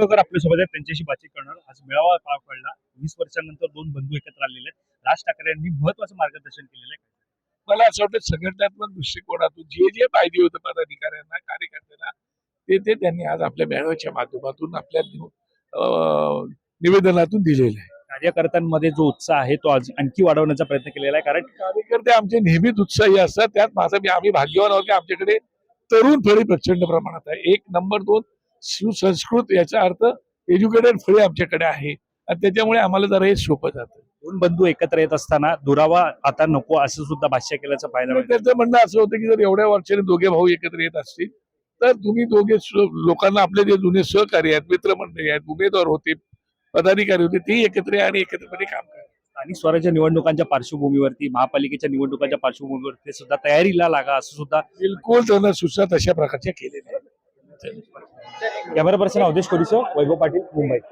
अगर आपल्यासोबत आहेत त्यांच्याशी बातचीत करणार. आज मेळावा पार पडला. 20 वर्षांनंतर दोन बंधू एकत्र आलेले आहेत. राज ठाकरे यांनी महत्त्वाचं मार्गदर्शन केलेलं आहे. मला असं वाटतं संघटनात्मक दृष्टिकोनातून जे जे पाहिजे होतं पदाधिकाऱ्यांना कार्यकर्त्यांना ते त्यांनी आज आपल्या मेळाव्याच्या माध्यमातून आपल्या निवेदनातून दिलेलं आहे. कार्यकर्त्यांमध्ये जो उत्साह आहे तो आज आणखी वाढवण्याचा प्रयत्न केलेला आहे. कारण कार्यकर्ते आमचे नेहमीच उत्साही असतात. त्यात माझं आम्ही भाग्यवान आहोत की आमच्याकडे तरुण फळी प्रचंड प्रमाणात आहे. 1 नंबर 2 सुसंस्कृत याचा अर्थ एज्युकेटेड फळी आमच्याकडे आहे आणि त्याच्यामुळे आम्हाला जरा हे सोपं जातं. दोन बंधू एकत्र येत असताना दुरावा आता नको असं सुद्धा भाष्य केल्याचं पाहायला मिळतं. त्याचं म्हणणं असं होतं की जर एवढ्या वर्षाने दोघे भाऊ एकत्र येत असतील तर तुम्ही दोघे लोकांना आपले जे जुने सहकारी आहेत, मित्रमंडळी आहेत, उमेदवार होते, पदाधिकारी होते, ते एकत्र आणि एकत्रपणे काम करा. आणि स्वराज्य निवडणुकांच्या पार्श्वभूमीवरती महापालिकेच्या निवडणुकांच्या पार्श्वभूमीवरती सुद्धा तयारीला लागा असं सुद्धा बिलकुल त्यांना सूचना तशा प्रकारच्या केलेल्या आहेत. कॅमेरा पर्सन अवधेश कोरीसह वैभव पाटील, मुंबई.